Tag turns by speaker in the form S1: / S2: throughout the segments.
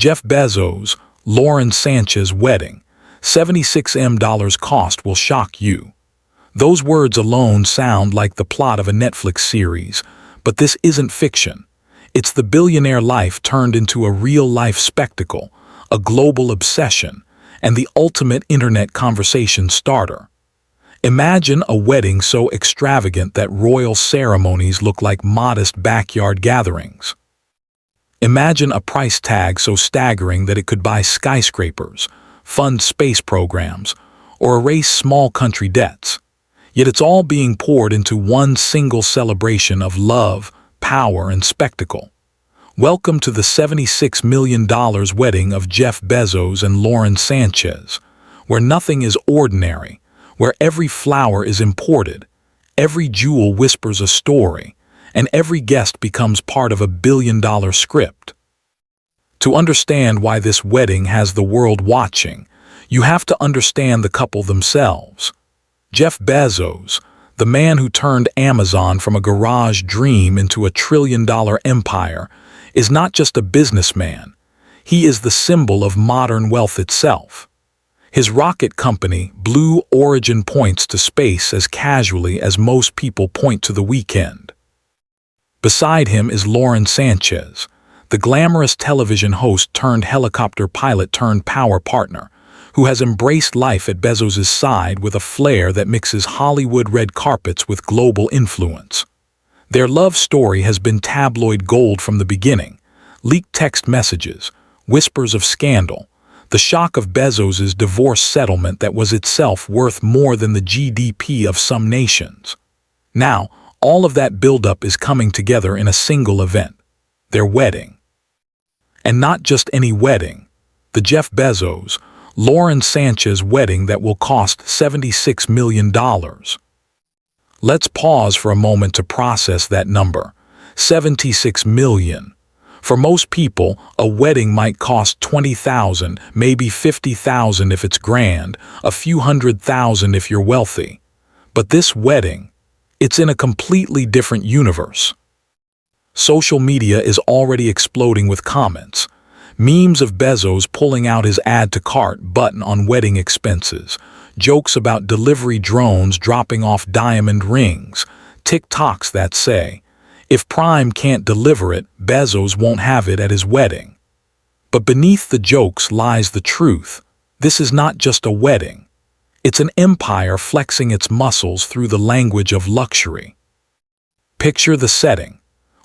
S1: Jeff Bezos, Lauren Sanchez wedding, $76 cost will shock you. Those words alone sound like the plot of a Netflix series, but this isn't fiction. It's the billionaire life turned into a real-life spectacle, a global obsession, and the ultimate internet conversation starter. Imagine a wedding so extravagant that royal ceremonies look like modest backyard gatherings. Imagine a price tag so staggering that it could buy skyscrapers, fund space programs, or erase small country debts. Yet it's all being poured into one single celebration of love, power, and spectacle. Welcome to the $76 million wedding of Jeff Bezos and Lauren Sanchez, where nothing is ordinary, where every flower is imported, every jewel whispers a story, and every guest becomes part of a billion-dollar script. To understand why this wedding has the world watching, you have to understand the couple themselves. Jeff Bezos, the man who turned Amazon from a garage dream into a trillion-dollar empire, is not just a businessman. He is the symbol of modern wealth itself. His rocket company, Blue Origin, points to space as casually as most people point to the weekend. Beside him is Lauren Sanchez, the glamorous television host turned helicopter pilot turned power partner, who has embraced life at Bezos' side with a flair that mixes Hollywood red carpets with global influence. Their love story has been tabloid gold from the beginning. Leaked text messages, whispers of scandal, the shock of Bezos' divorce settlement that was itself worth more than the GDP of some nations. Now, all of that buildup is coming together in a single event, their wedding. And not just any wedding, the Jeff Bezos, Lauren Sanchez wedding that will cost $76 million. Let's pause for a moment to process that number, $76 million. For most people, a wedding might cost $20,000, maybe $50,000 if it's grand, a few $100,000 if you're wealthy. But this wedding, it's in a completely different universe. Social media is already exploding with comments. Memes of Bezos pulling out his add to cart button on wedding expenses, jokes about delivery drones dropping off diamond rings, TikToks that say, if Prime can't deliver it, Bezos won't have it at his wedding. But beneath the jokes lies the truth. This is not just a wedding. It's an empire flexing its muscles through the language of luxury. Picture the setting.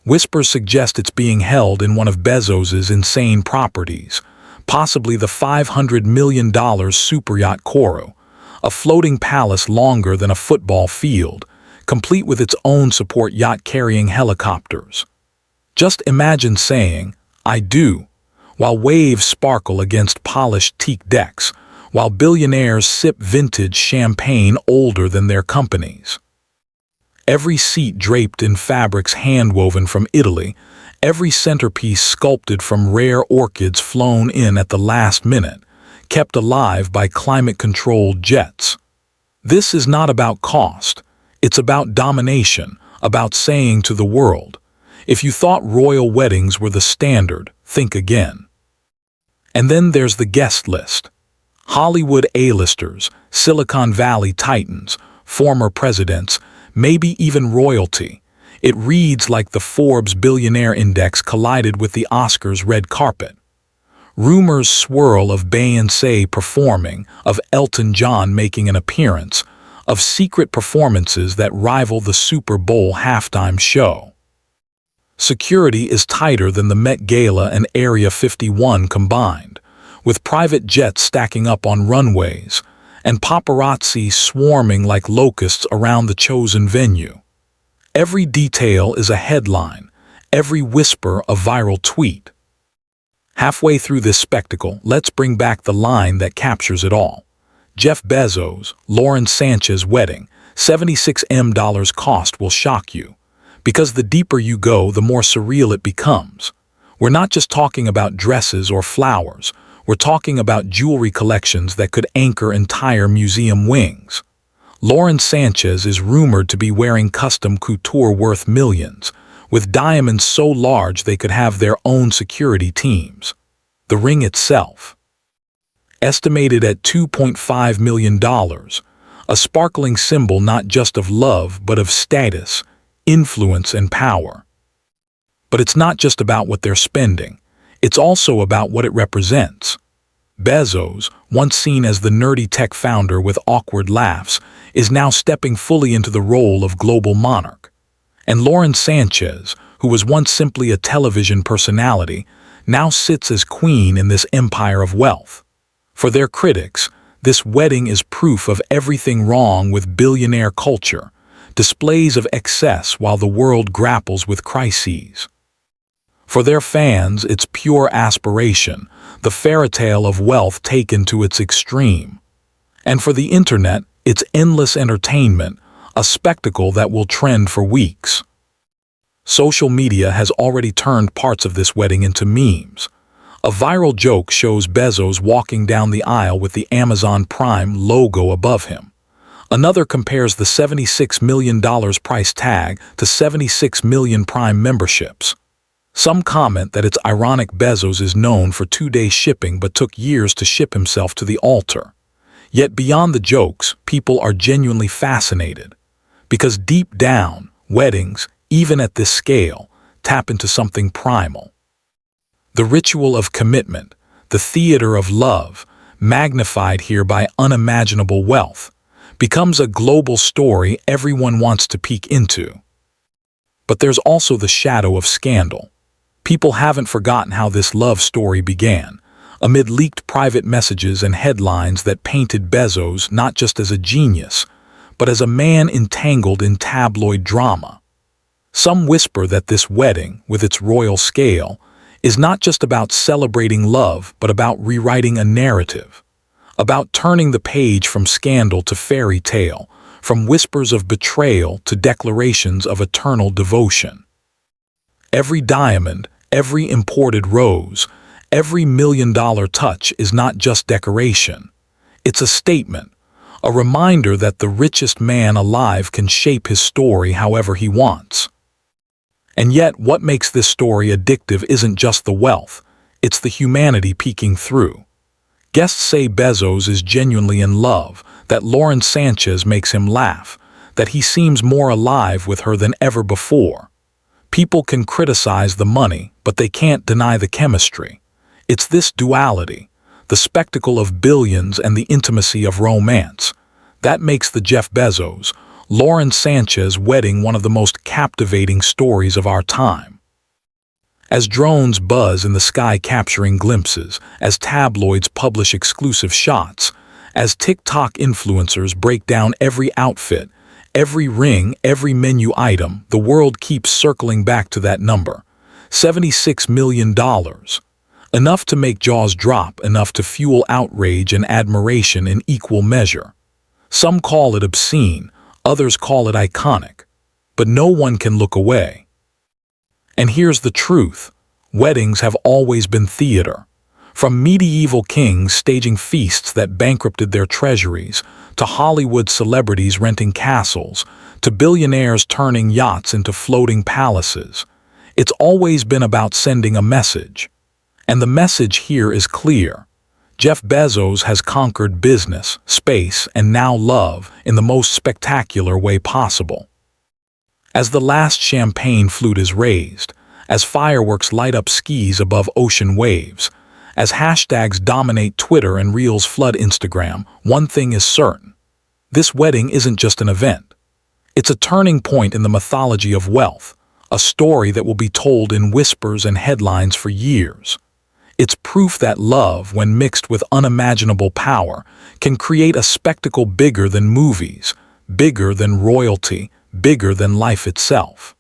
S1: Whispers suggest it's being held in one of Bezos' insane properties, possibly the $500 million superyacht Kourou, a floating palace longer than a football field, complete with its own support yacht carrying helicopters. Just imagine saying, "I do," while waves sparkle against polished teak decks, while billionaires sip vintage champagne older than their companies. Every seat draped in fabrics hand-woven from Italy, every centerpiece sculpted from rare orchids flown in at the last minute, kept alive by climate-controlled jets. This is not about cost. It's about domination, about saying to the world, if you thought royal weddings were the standard, think again. And then there's the guest list. Hollywood A-listers, Silicon Valley titans, former presidents, maybe even royalty. It reads like the Forbes Billionaire Index collided with the Oscars red carpet. Rumors swirl of Beyoncé performing, of Elton John making an appearance, of secret performances that rival the Super Bowl halftime show. Security is tighter than the Met Gala and Area 51 combined, with private jets stacking up on runways, and paparazzi swarming like locusts around the chosen venue. Every detail is a headline, every whisper a viral tweet. Halfway through this spectacle, let's bring back the line that captures it all. Jeff Bezos, Lauren Sanchez wedding, $76 million cost will shock you. Because the deeper you go, the more surreal it becomes. We're not just talking about dresses or flowers. We're talking about jewelry collections that could anchor entire museum wings. Lauren Sanchez is rumored to be wearing custom couture worth millions, with diamonds so large they could have their own security teams. The ring itself, estimated at $2.5 million, a sparkling symbol not just of love but of status, influence, and power. But it's not just about what they're spending, it's also about what it represents. Bezos, once seen as the nerdy tech founder with awkward laughs, is now stepping fully into the role of global monarch. And Lauren Sanchez, who was once simply a television personality, now sits as queen in this empire of wealth. For their critics, this wedding is proof of everything wrong with billionaire culture, displays of excess while the world grapples with crises. For their fans, it's pure aspiration, the fairy tale of wealth taken to its extreme. And for the internet, it's endless entertainment, a spectacle that will trend for weeks. Social media has already turned parts of this wedding into memes. A viral joke shows Bezos walking down the aisle with the Amazon Prime logo above him. Another compares the $76 million price tag to 76 million Prime memberships. Some comment that it's ironic Bezos is known for 2-day shipping but took years to ship himself to the altar. Yet beyond the jokes, people are genuinely fascinated. Because deep down, weddings, even at this scale, tap into something primal. The ritual of commitment, the theater of love, magnified here by unimaginable wealth, becomes a global story everyone wants to peek into. But there's also the shadow of scandal. People haven't forgotten how this love story began, amid leaked private messages and headlines that painted Bezos not just as a genius, but as a man entangled in tabloid drama. Some whisper that this wedding, with its royal scale, is not just about celebrating love but about rewriting a narrative, about turning the page from scandal to fairy tale, from whispers of betrayal to declarations of eternal devotion. Every diamond, every imported rose, every million-dollar touch is not just decoration. It's a statement, a reminder that the richest man alive can shape his story however he wants. And yet, what makes this story addictive isn't just the wealth, it's the humanity peeking through. Guests say Bezos is genuinely in love, that Lauren Sanchez makes him laugh, that he seems more alive with her than ever before. People can criticize the money, but they can't deny the chemistry. It's this duality, the spectacle of billions and the intimacy of romance, that makes the Jeff Bezos, Lauren Sanchez wedding one of the most captivating stories of our time. As drones buzz in the sky capturing glimpses, as tabloids publish exclusive shots, as TikTok influencers break down every outfit, every ring, every menu item, the world keeps circling back to that number. $76 million. Enough to make jaws drop, enough to fuel outrage and admiration in equal measure. Some call it obscene, others call it iconic, but no one can look away. And here's the truth. Weddings have always been theater. From medieval kings staging feasts that bankrupted their treasuries, to Hollywood celebrities renting castles, to billionaires turning yachts into floating palaces, it's always been about sending a message. And the message here is clear. Jeff Bezos has conquered business, space, and now love in the most spectacular way possible. As the last champagne flute is raised, as fireworks light up skis above ocean waves, as hashtags dominate Twitter and reels flood Instagram, one thing is certain. This wedding isn't just an event. It's a turning point in the mythology of wealth, a story that will be told in whispers and headlines for years. It's proof that love, when mixed with unimaginable power, can create a spectacle bigger than movies, bigger than royalty, bigger than life itself.